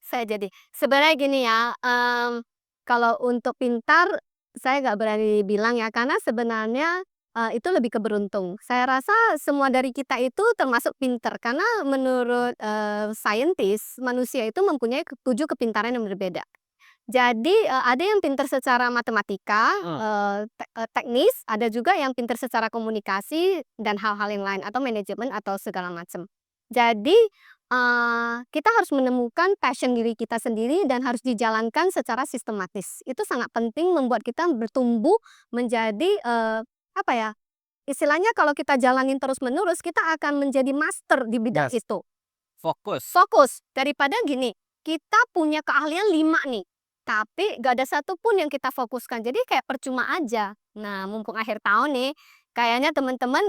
Saya jadi sebenarnya gini ya, kalau untuk pintar, saya nggak berani bilang ya, karena sebenarnya, itu lebih ke beruntung. Saya rasa semua dari kita itu termasuk pinter, karena menurut, saintis, manusia itu mempunyai 7 kepintaran yang berbeda. Jadi, ada yang pintar secara matematika, teknis, ada juga yang pintar secara komunikasi dan hal-hal yang lain, atau manajemen atau segala macam. Jadi, kita harus menemukan passion diri kita sendiri dan harus dijalankan secara sistematis. Itu sangat penting membuat kita bertumbuh menjadi, apa ya, istilahnya kalau kita jalanin terus-menerus, kita akan menjadi master di bidang Gas, itu. fokus. Fokus, daripada gini, kita punya keahlian 5 nih, tapi gak ada satu pun yang kita fokuskan, jadi kayak percuma aja. Nah, mumpung akhir tahun nih, kayaknya teman-teman,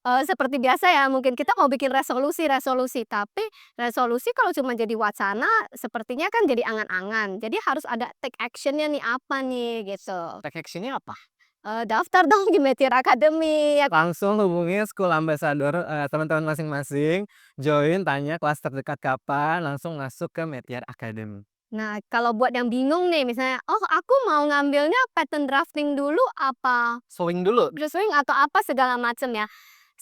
seperti biasa ya, mungkin kita mau bikin resolusi-resolusi, tapi resolusi kalau cuma jadi wacana, sepertinya kan jadi angan-angan. Jadi harus ada take action-nya nih, apa nih, gitu. Take action-nya apa? Daftar dong di Meteor Academy, ya. Langsung hubungi School Ambassador, teman-teman masing-masing, join, tanya kelas terdekat kapan, langsung masuk ke Meteor Academy. Nah, kalau buat yang bingung nih, misalnya, "Oh, aku mau ngambilnya pattern drafting dulu apa Sewing dulu. drawing atau apa," segala macam ya.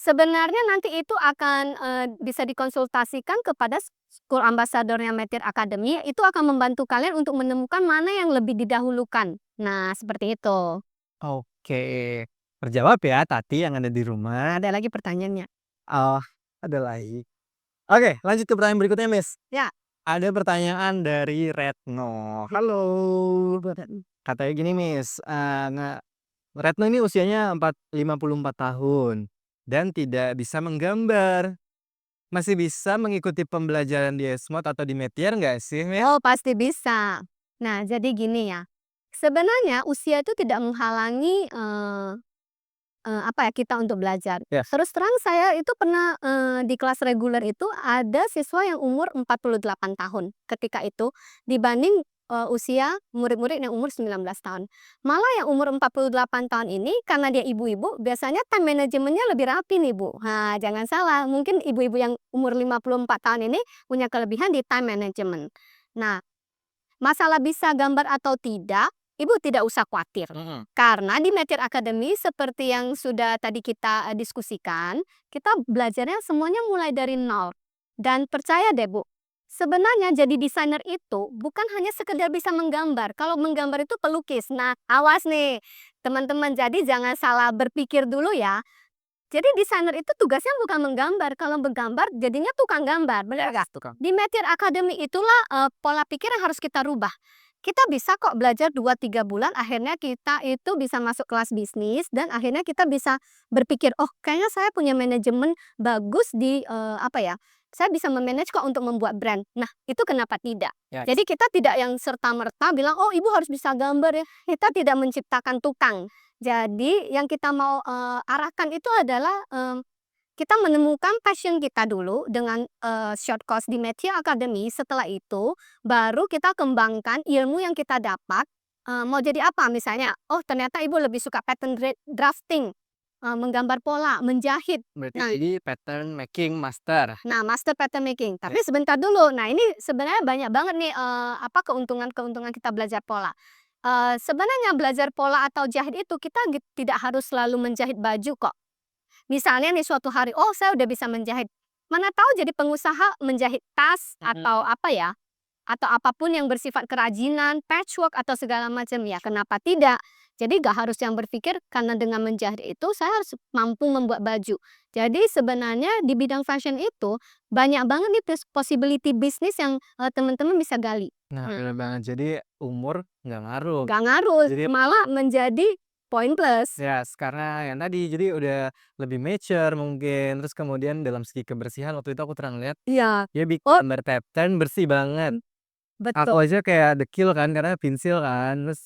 Sebenarnya nanti itu akan, bisa dikonsultasikan kepada school ambassador-nya Meteor Academy, itu akan membantu kalian untuk menemukan mana yang lebih didahulukan. Nah, seperti itu. Oke, terjawab ya Tati yang ada di rumah. Ada lagi pertanyaannya? Oh, ada lagi. Oke, lanjut ke pertanyaan berikutnya, Miss. Ya. Ada pertanyaan dari Retno. Halo. Katanya gini, Miss, Retno ini usianya 54 tahun dan tidak bisa menggambar. Masih bisa mengikuti pembelajaran di Esmod atau di Metier nggak sih, Miss? Oh, pasti bisa. Nah, jadi gini ya. Sebenarnya usia itu tidak menghalangi, kita untuk belajar. Yes. Terus terang saya itu pernah, di kelas reguler itu ada siswa yang umur 48 tahun ketika itu, dibanding, usia murid-murid yang umur 19 tahun. Malah yang umur 48 tahun ini karena dia ibu-ibu, biasanya time manajemennya lebih rapi nih, Bu. Nah, jangan salah, mungkin ibu-ibu yang umur 54 tahun ini punya kelebihan di time management. Nah, masalah bisa gambar atau tidak, Ibu tidak usah khawatir. Karena di Metier Academy seperti yang sudah tadi kita, diskusikan, kita belajarnya semuanya mulai dari nol. Dan percaya deh, Bu, sebenarnya jadi desainer itu bukan hanya sekedar bisa menggambar. Kalau menggambar itu pelukis. Nah, awas nih, teman-teman, jadi jangan salah berpikir dulu ya. Jadi desainer itu tugasnya bukan menggambar, kalau menggambar jadinya tukang gambar, benar nggak? Tukang. Di Metier Academy itulah, pola pikir yang harus kita rubah. Kita bisa kok belajar 2-3 bulan, akhirnya kita itu bisa masuk kelas bisnis dan akhirnya kita bisa berpikir, "Oh, kayaknya saya punya manajemen bagus di, saya bisa me-manage kok untuk membuat brand." Nah, itu kenapa tidak? Ya. Jadi kita tidak yang serta-merta bilang, "Oh, Ibu harus bisa gambar ya." Kita tidak menciptakan tukang. Jadi yang kita mau, arahkan itu adalah, kita menemukan passion kita dulu dengan, short course di Metier Academy. Setelah itu baru kita kembangkan ilmu yang kita dapat, mau jadi apa misalnya, oh ternyata Ibu lebih suka pattern drafting, menggambar pola, menjahit. Berarti Nah jadi pattern making master. Nah, master pattern making. Tapi sebentar dulu. Nah, ini sebenarnya banyak banget nih, keuntungan-keuntungan kita belajar pola. Sebenarnya belajar pola atau jahit itu kita tidak harus selalu menjahit baju kok. Misalnya nih suatu hari, oh saya udah bisa menjahit. Mana tahu jadi pengusaha menjahit tas atau atau apapun yang bersifat kerajinan, patchwork atau segala macam, ya kenapa tidak? Jadi gak harus yang berpikir karena dengan menjahit itu saya harus mampu membuat baju. Jadi sebenarnya di bidang fashion itu banyak banget nih possibility bisnis yang, teman-teman bisa gali. Nah, bener banget. Jadi umur nggak ngaruh. Gak ngaruh, Jadi malah menjadi poin plus. ya, karena yang tadi, jadi udah lebih mature mungkin, terus kemudian dalam segi kebersihan waktu itu aku pernah ngeliat, Iya, dia bikin oh gambar pattern bersih banget. Aku betul, aja kayak dekil kan, karena pensil kan, terus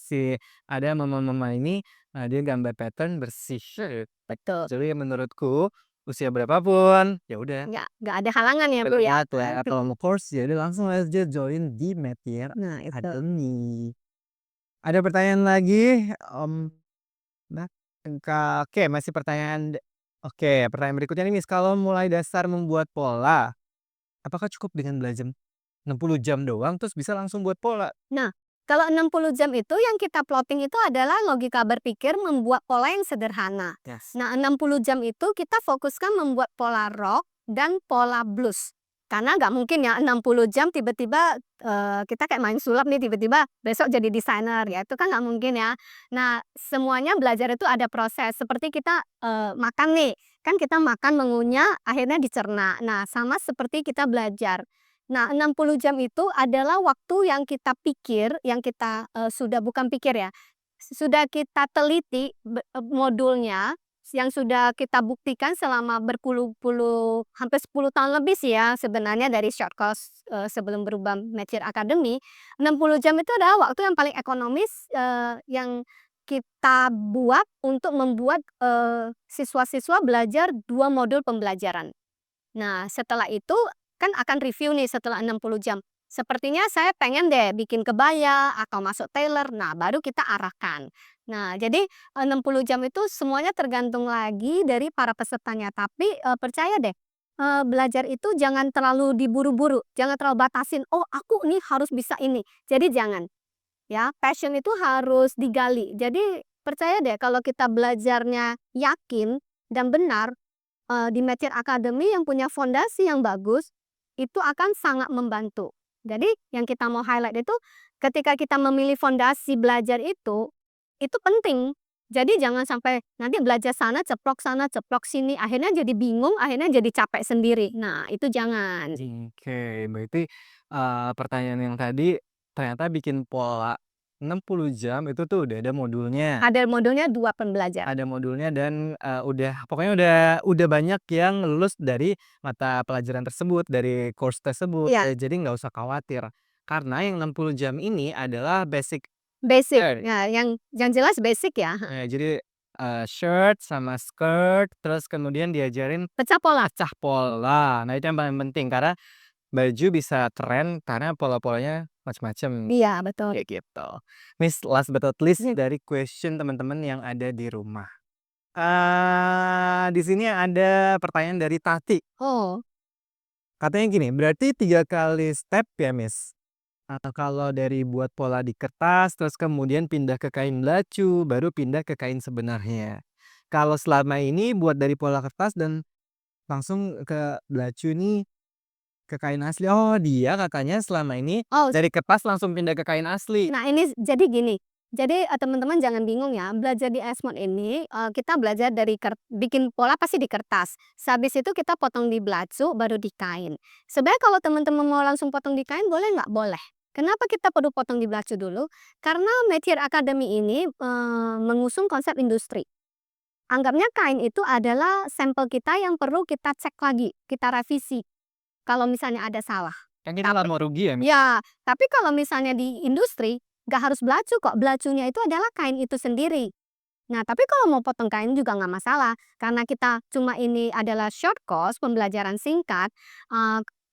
ada mama-mama ini, nah dia gambar pattern bersih. betul. Jadi menurutku, usia berapapun, ya udah. Nggak ada halangan ya, Bro, ya? Lihat ya, kalau mau course ya udah langsung aja join di Metier Nah, itu. Academy. Ada pertanyaan lagi, Nah, oke, masih pertanyaan oke, pertanyaan berikutnya nih, Miss, kalau mulai dasar membuat pola, apakah cukup dengan belajar 60 jam doang terus bisa langsung buat pola? Nah, kalau 60 jam itu yang kita plotting itu adalah logika berpikir membuat pola yang sederhana. Yes. Nah, 60 jam itu kita fokuskan membuat pola rock dan pola blues. Karena nggak mungkin ya 60 jam tiba-tiba, kita kayak main sulap nih tiba-tiba besok jadi desainer, ya itu kan nggak mungkin ya. Nah, semuanya belajar itu ada proses, seperti kita, makan nih, kan kita makan, mengunyah, akhirnya dicerna. Nah, sama seperti kita belajar. Nah, 60 jam itu adalah waktu yang kita pikir, yang kita, sudah bukan pikir ya, sudah kita teliti modulnya, yang sudah kita buktikan selama berpuluh-puluh, hampir 10 tahun lebih sih ya sebenarnya dari short course, sebelum berubah Metier Academy. 60 jam itu adalah waktu yang paling ekonomis, yang kita buat untuk membuat, siswa-siswa belajar 2 modul pembelajaran. Nah, setelah itu kan akan review nih setelah 60 jam. Sepertinya saya pengen deh bikin kebaya atau masuk tailor. Nah, baru kita arahkan. Nah, jadi 60 jam itu semuanya tergantung lagi dari para pesertanya. Tapi percaya deh, belajar itu jangan terlalu diburu-buru, jangan terlalu batasin. Oh, aku nih harus bisa ini. Jadi jangan. Ya, passion itu harus digali. Jadi percaya deh kalau kita belajarnya yakin dan benar, di Metier Academy yang punya fondasi yang bagus, itu akan sangat membantu. Jadi yang kita mau highlight itu, ketika kita memilih fondasi belajar itu penting. Jadi jangan sampai nanti belajar sana, ceplok sini, akhirnya jadi bingung, akhirnya jadi capek sendiri. Nah, itu jangan. Oke, berarti, pertanyaan yang tadi ternyata bikin pola 60 jam itu tuh udah ada modulnya. Ada modulnya 2 pembelajar. Ada modulnya dan, pokoknya udah banyak yang lulus dari mata pelajaran tersebut, dari course tersebut, Iya, jadi nggak usah khawatir. Karena yang 60 jam ini adalah basic Basic, Shirt. ya yang jelas basic ya, Jadi, shirt sama skirt, terus kemudian diajarin pecah pola. pecah pola. Nah, itu yang paling penting karena baju bisa keren karena pola-polanya macem-macem, Iya, betul. kayak gitu. Miss, last but not least nih dari question teman-teman yang ada di rumah. Di sini ada pertanyaan dari Tati. Oh, Katanya gini, berarti 3 kali step ya, Miss? Kalau dari buat pola di kertas, terus kemudian pindah ke kain belacu, baru pindah ke kain sebenarnya. Kalau selama ini buat dari pola kertas dan langsung ke belacu ini ke kain asli. Oh, dia Kakaknya selama ini oh, dari kertas langsung pindah ke kain asli. nah ini jadi gini, jadi, teman-teman jangan bingung ya, belajar di Esmod ini, kita belajar dari bikin pola pasti di kertas, sehabis itu kita potong di belacu baru di kain. Sebenarnya kalau teman-teman mau langsung potong di kain boleh nggak? Boleh. Kenapa kita perlu potong di belacu dulu? Karena Metier Academy ini, mengusung konsep industri. Anggapnya kain itu adalah sampel kita yang perlu kita cek lagi, kita revisi, kalau misalnya ada salah. Kan kita nggak Tapi mau rugi ya, Miss? ya, tapi kalau misalnya di industri, nggak harus belacu kok, belacunya itu adalah kain itu sendiri. Nah, tapi kalau mau potong kain juga nggak masalah, karena kita cuma ini adalah short course, pembelajaran singkat,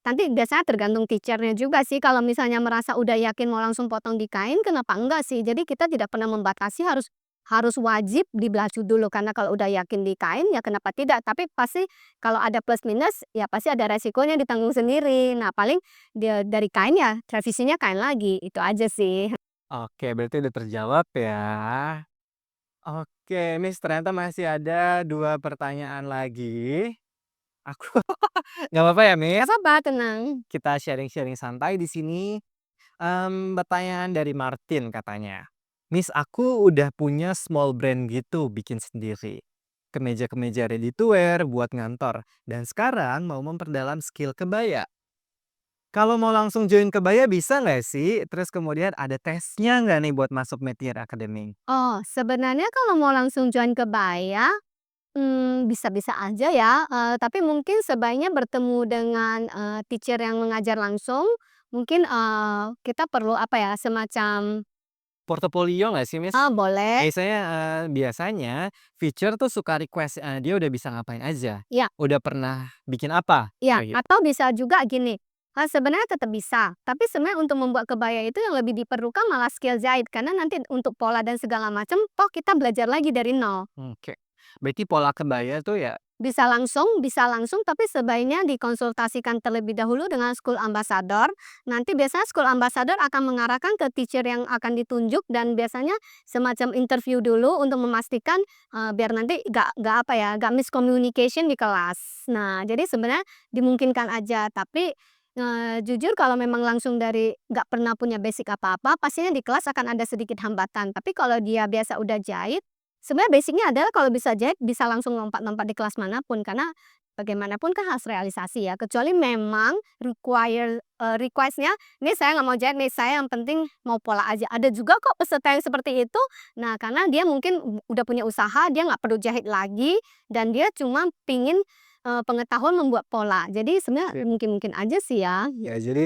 nanti biasanya tergantung teacher-nya juga sih, kalau misalnya merasa udah yakin mau langsung potong di kain, kenapa enggak sih? Jadi kita tidak pernah membatasi harus harus wajib di belacu dulu, karena kalau udah yakin di kain, ya kenapa tidak? Tapi pasti kalau ada plus minus, ya pasti ada resikonya ditanggung sendiri. Nah, paling dari kain ya revisinya kain lagi, itu aja sih. Oke, berarti udah terjawab ya. Oke, Miss, ternyata masih ada 2 pertanyaan lagi. Aku nggak apa-apa ya, Nggak Miss? apa-apa, tenang. Kita sharing-sharing santai di sini. Pertanyaan dari Martin katanya, "Miss, aku udah punya small brand gitu, bikin sendiri. Kemeja-kemeja ready to wear buat ngantor, dan sekarang mau memperdalam skill kebaya. Kalau mau langsung join kebaya bisa nggak sih? Terus kemudian ada tesnya nggak nih buat masuk Metier Academy?" Oh, sebenarnya kalau mau langsung join kebaya, bisa-bisa aja ya, tapi mungkin sebaiknya bertemu dengan, teacher yang mengajar langsung. Mungkin, kita perlu apa ya, semacam Portofolio nggak sih, Miss? boleh, Biasanya feature tuh suka request, dia udah bisa ngapain aja, ya, udah pernah bikin apa, ya, kayak gitu. atau bisa juga gini, sebenarnya tetap bisa, tapi sebenarnya untuk membuat kebaya itu yang lebih diperlukan malah skill jahit, karena nanti untuk pola dan segala macam, toh kita belajar lagi dari nol. Oke. Berarti pola kebaya tuh ya Bisa langsung, tapi sebaiknya dikonsultasikan terlebih dahulu dengan school ambassador. Nanti biasanya school ambassador akan mengarahkan ke teacher yang akan ditunjuk dan biasanya semacam interview dulu untuk memastikan, biar nanti nggak apa ya, nggak miscommunication di kelas. Nah, jadi sebenarnya dimungkinkan aja, tapi, jujur kalau memang langsung dari nggak pernah punya basic apa-apa, pastinya di kelas akan ada sedikit hambatan. Tapi kalau dia biasa udah jahit, sebenarnya basic-nya adalah kalau bisa jahit bisa langsung lompat-lompat di kelas manapun, karena bagaimanapun kan harus realisasi ya, kecuali memang request-nya, "Nih saya nggak mau jahit nih, saya yang penting mau pola aja." Ada juga kok peserta yang seperti itu. Nah, karena dia mungkin udah punya usaha, dia nggak perlu jahit lagi, dan dia cuma pingin, pengetahuan membuat pola. Jadi sebenarnya mungkin-mungkin aja sih ya. ya jadi,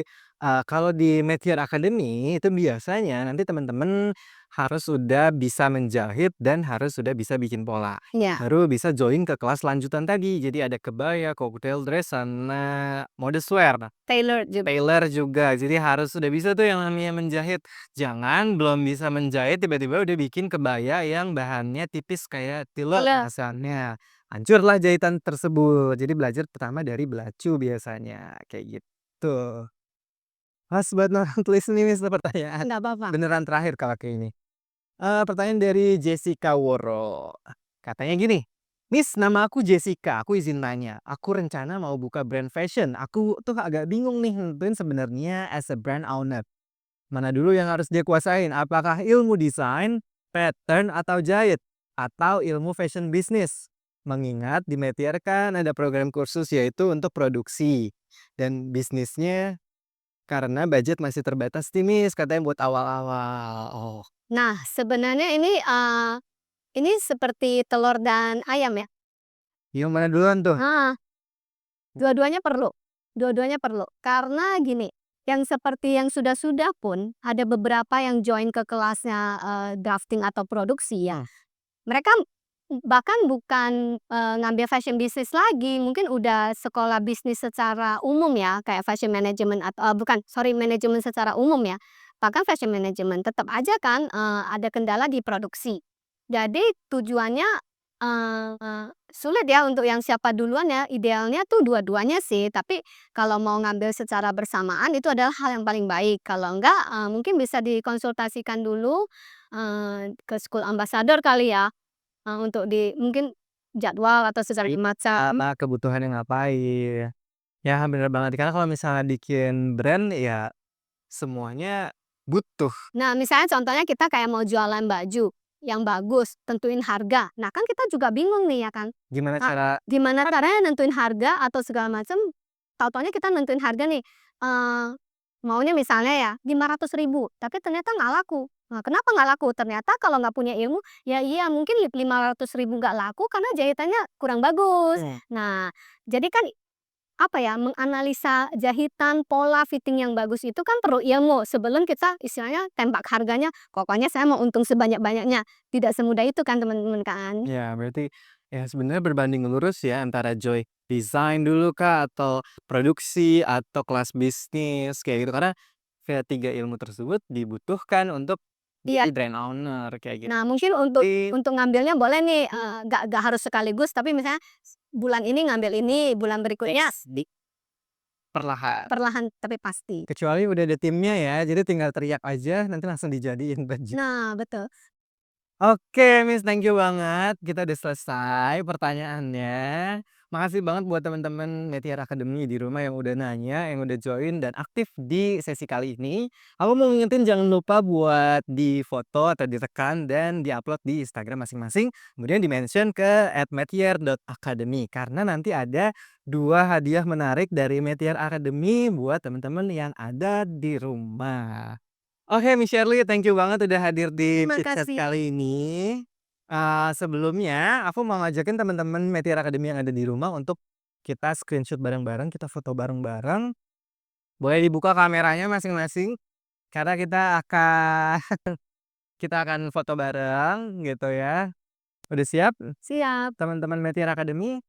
kalau di Metier Academy itu biasanya nanti teman-teman harus sudah bisa menjahit dan harus sudah bisa bikin pola. Ya, Baru bisa join ke kelas lanjutan tadi. Jadi ada kebaya, cocktail dress, sama modest wear. tailored juga. Tailor juga, jadi harus sudah bisa tuh yang namanya menjahit. Jangan belum bisa menjahit tiba-tiba udah bikin kebaya yang bahannya tipis kayak tile kasarnya. Hancurlah jahitan tersebut. Jadi belajar pertama dari belacu biasanya, kayak gitu. Last but not least nih, Miss, pertanyaan Nggak apa-apa. beneran terakhir kalau kayak ini. Pertanyaan dari Jessica Woro. Katanya gini, "Miss, nama aku Jessica, aku izin nanya. Aku rencana mau buka brand fashion. Aku tuh agak bingung nih nentuin sebenarnya as a brand owner. Mana dulu yang harus dia kuasain? Apakah ilmu desain, pattern, atau jahit? Atau ilmu fashion bisnis? Mengingat di Metiar kan ada program kursus yaitu untuk produksi. Dan bisnisnya karena budget masih terbatas nih, Miss, katanya buat awal-awal." Oh, Nah, sebenarnya ini seperti telur dan ayam ya. yang mana duluan tuh? Heeh, dua-duanya perlu, dua-duanya perlu. Karena gini, yang seperti yang sudah-sudah pun ada beberapa yang join ke kelasnya, drafting atau produksi ya, Mmm. mereka bahkan bukan, ngambil fashion business lagi, mungkin udah sekolah bisnis secara umum ya, kayak fashion management atau bukan, sorry, manajemen secara umum ya, bahkan fashion management. Tetap aja kan, ada kendala di produksi. Jadi tujuannya, sulit ya untuk yang siapa duluan ya, idealnya tuh dua-duanya sih, tapi kalau mau ngambil secara bersamaan itu adalah hal yang paling baik. Kalau enggak, mungkin bisa dikonsultasikan dulu, ke school ambassador kali ya? Untuk di mungkin jadwal atau segala macam. Sama kebutuhannya ngapain. Ya bener banget, karena kalau misalnya bikin brand ya semuanya butuh. Nah, misalnya contohnya kita kayak mau jualan baju yang bagus, tentuin harga. Nah, kan kita juga bingung nih ya kan, Gimana ah, cara gimana caranya nentuin harga atau segala macam, tahu-tahunya kita nentuin harga nih, eee, maunya misalnya ya 500.000 tapi ternyata nggak laku. Nah, kenapa nggak laku? Ternyata kalau nggak punya ilmu, ya iya mungkin 500.000 nggak laku karena jahitannya kurang bagus. Mmm. Nah, jadi kan apa ya, menganalisa jahitan, pola fitting yang bagus itu kan perlu ilmu sebelum kita istilahnya tembak harganya, pokoknya saya mau untung sebanyak-banyaknya. Tidak semudah itu kan teman-teman kan. Ya berarti ya sebenarnya berbanding lurus ya antara Joy desain dulu Kak, atau produksi, atau kelas bisnis kayak gitu. Karena ketiga ilmu tersebut dibutuhkan untuk Iya. jadi brand owner kayak gitu. Nah, mungkin untuk Jadi ngambilnya boleh nih, nggak harus sekaligus, tapi misalnya bulan ini ngambil ini, bulan berikutnya perlahan. perlahan tapi pasti. Kecuali udah ada timnya ya, jadi tinggal teriak aja nanti langsung dijadiin baju. Nah, betul. Oke Miss, thank you banget. Kita udah selesai pertanyaannya. Makasih banget buat teman-teman Metiar Academy di rumah yang udah nanya, yang udah join dan aktif di sesi kali ini. Aku mau ngingetin jangan lupa buat di-foto atau direkam dan di-upload di Instagram masing-masing. Kemudian di-mention ke @metiar.academy karena nanti ada 2 hadiah menarik dari Metiar Academy buat teman-teman yang ada di rumah. Oke, Miss Shirley, thank you banget udah hadir di Terima Chit-Chat kasih. kali ini. Sebelumnya aku mau ngajakin teman-teman Metiara Academy yang ada di rumah untuk kita screenshot bareng-bareng, kita foto bareng-bareng. Boleh dibuka kameranya masing-masing karena kita akan foto bareng gitu ya. Udah siap Siap. teman-teman Metiara Academy?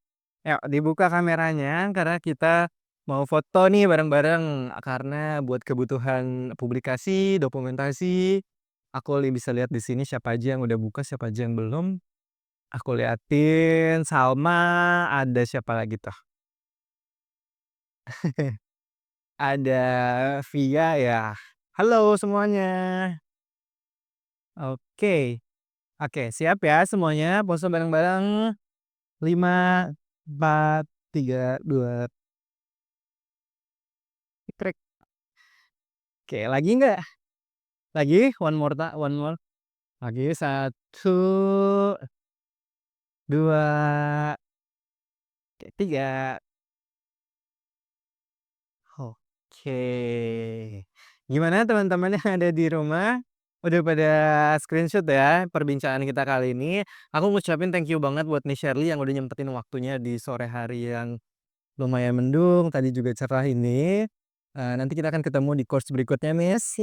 Yuk dibuka kameranya karena kita mau foto nih bareng-bareng, karena buat kebutuhan publikasi, dokumentasi, aku bisa lihat di sini siapa aja yang udah buka, siapa aja yang belum. Aku liatin Salma, ada siapa lagi tuh? Ada Via ya. Halo semuanya. Oke. Oke, siap ya semuanya pose bareng-bareng. 5, 4, 3, 2, krek. Oke, lagi nggak? Lagi? One more. Lagi, 1, 2, 3. Oke. Gimana teman-teman yang ada di rumah? Udah pada screenshot ya perbincangan kita kali ini. Aku ngucapin thank you banget buat Miss Shirley yang udah nyempetin waktunya di sore hari yang lumayan mendung, tadi juga cerah ini. Nanti kita akan ketemu di course berikutnya, Miss.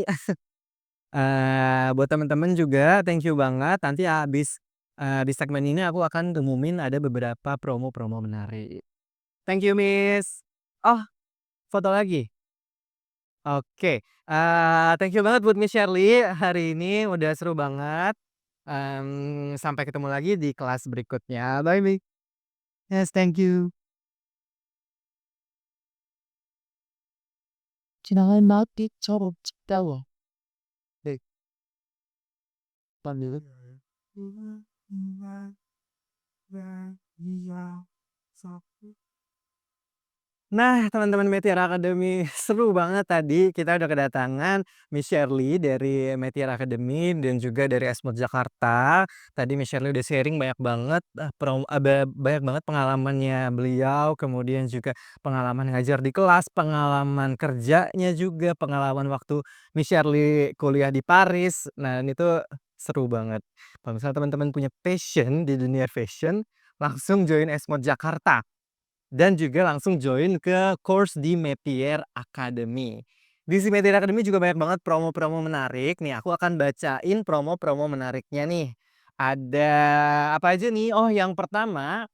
Buat teman-teman juga thank you banget. Nanti habis, di segmen ini aku akan umumin ada beberapa promo-promo menarik. Thank you, Miss. Oh, foto lagi? Oke, thank you banget buat Miss Shirley hari ini udah seru banget. Sampai ketemu lagi di kelas berikutnya. Bye, Yes, thank you. 지나간 마을빛처럼 짙다워. 네, 밤을 Nah, teman-teman Metiara Academy, seru banget tadi kita udah kedatangan Miss Shirley dari Metiara Academy dan juga dari Esmod Jakarta. Tadi Miss Shirley udah sharing banyak banget, banyak banget pengalamannya beliau, kemudian juga pengalaman ngajar di kelas, pengalaman kerjanya juga, pengalaman waktu Miss Shirley kuliah di Paris. Nah, itu seru banget. Kalau misalnya teman-teman punya passion di dunia fashion, langsung join Esmod Jakarta. Dan juga langsung join ke course di Metier Academy. Di si Meteor Academy juga banyak banget promo-promo menarik. Nih, aku akan bacain promo-promo menariknya nih. Ada apa aja nih? Oh, yang pertama,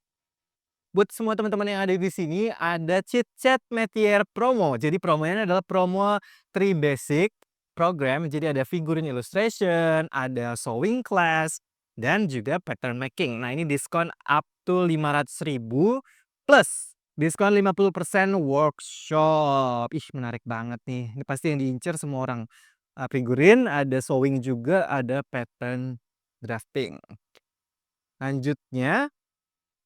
buat semua teman-teman yang ada di sini, ada Chit Chat Metier promo. Jadi promonya adalah promo 3 Basic Program. Jadi ada figurin illustration, ada sewing class, dan juga pattern making. Nah, ini diskon up to 500.000 plus diskon 50% workshop. Ih, menarik banget nih. Ini pasti yang diincar semua orang. Figurin, ada sewing juga, ada pattern drafting. Lanjutnya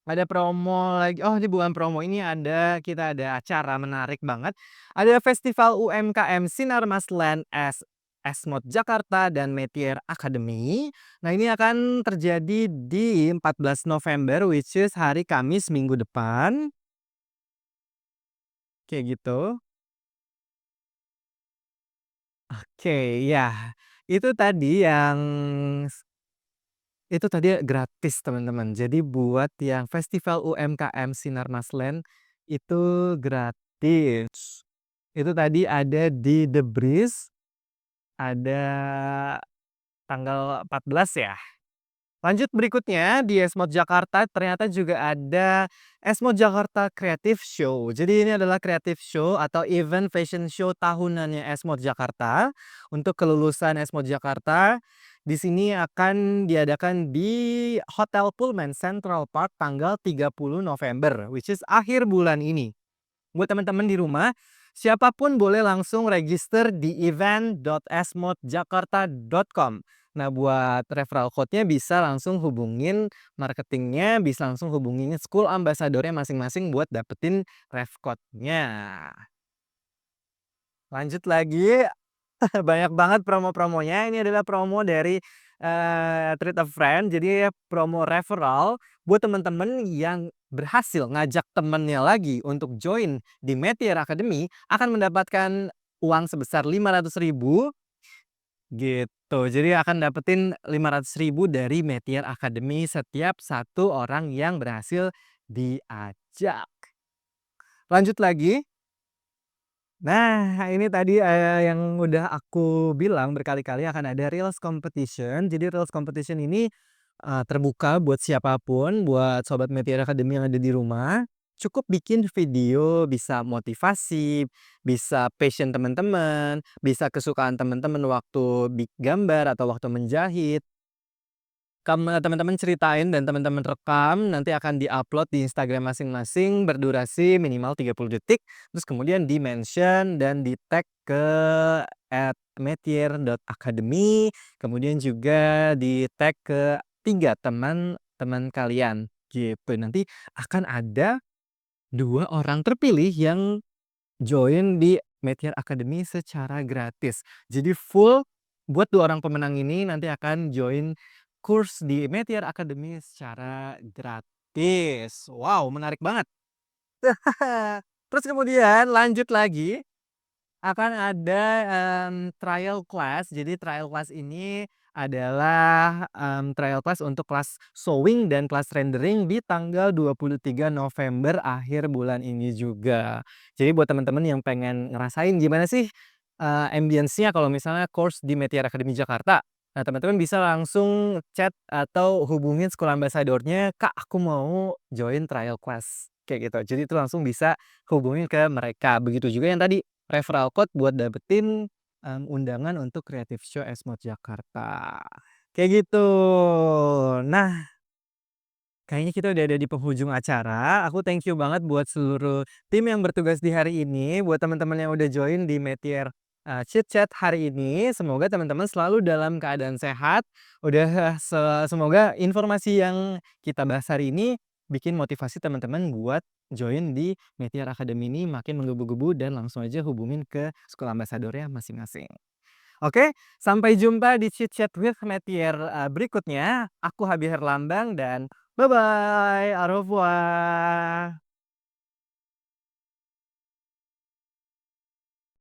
ada promo lagi, oh ini bukan promo, ini kita ada acara menarik banget. Ada Festival UMKM Sinar Maslen Esmod Jakarta dan Metier Academy. Nah, ini akan terjadi di 14 November, which is hari Kamis minggu depan. Kayak gitu. Oke, ya. Itu tadi yang Itu tadi gratis, teman-teman. Jadi buat yang Festival UMKM Sinar Maslen itu gratis. Itu tadi ada di The Breeze, ada tanggal 14 ya. Lanjut berikutnya di Esmod Jakarta ternyata juga ada Esmod Jakarta Creative Show. Jadi ini adalah creative show atau event fashion show tahunannya Esmod Jakarta. Untuk kelulusan Esmod Jakarta di sini akan diadakan di Hotel Pullman Central Park tanggal 30 November, which is akhir bulan ini. Buat teman-teman di rumah, siapapun boleh langsung register di event.esmodjakarta.com. Nah, buat referral code-nya bisa langsung hubungin marketingnya, bisa langsung hubungin school ambassador-nya masing-masing buat dapetin ref code-nya. Lanjut lagi, banyak banget promo-promonya. Ini adalah promo dari Treat a Friend. Jadi promo referral buat teman-teman yang berhasil ngajak temennya lagi untuk join di Metier Academy akan mendapatkan uang sebesar 500.000 gitu. Jadi akan dapetin 500.000 dari Metier Academy setiap satu orang yang berhasil diajak. Lanjut lagi. Nah, ini tadi, yang udah aku bilang berkali-kali akan ada reels competition. Jadi reels competition ini, terbuka buat siapapun, buat sobat Metiara Academy yang ada di rumah. Cukup bikin video, bisa motivasi, bisa passion teman-teman, bisa kesukaan teman-teman waktu gambar atau waktu menjahit. Teman-teman ceritain dan teman-teman rekam, nanti akan di-upload di Instagram masing-masing berdurasi minimal 30 detik, terus kemudian di-mention dan di-tag ke @metier.academy, kemudian juga di-tag ke 3 teman-teman kalian, gitu. Nanti akan ada 2 orang terpilih yang join di Metier Academy secara gratis. Jadi full buat 2 orang pemenang ini nanti akan join kurs di Metier Academy secara gratis. Wow, menarik banget. Terus kemudian lanjut lagi akan ada, trial class. Jadi trial class ini adalah, trial class untuk kelas sewing dan kelas rendering di tanggal 23 November akhir bulan ini juga. Jadi buat teman-teman yang pengen ngerasain gimana sih, ambience-nya kalau misalnya course di Metiara Academy Jakarta. Nah, teman-teman bisa langsung chat atau hubungin school ambassador-nya, "Kak, aku mau join trial class." Kayak gitu. Jadi itu langsung bisa hubungin ke mereka. Begitu juga yang tadi, referral code buat dapetin, undangan untuk Creative Show Esmod Jakarta. Kayak gitu. Nah, kayaknya kita udah ada di penghujung acara. Aku thank you banget buat seluruh tim yang bertugas di hari ini, buat teman-teman yang udah join di Metier, Chit Chat hari ini. Semoga teman-teman selalu dalam keadaan sehat. Semoga informasi yang kita bahas hari ini bikin motivasi teman-teman buat join di Metier Academy ini makin menggebu-gebu dan langsung aja hubungin ke School Ambassador-nya masing-masing. Oke, sampai jumpa di Chit Chat with Metier, berikutnya. Aku Habib Herlambang dan bye-bye, au revoir.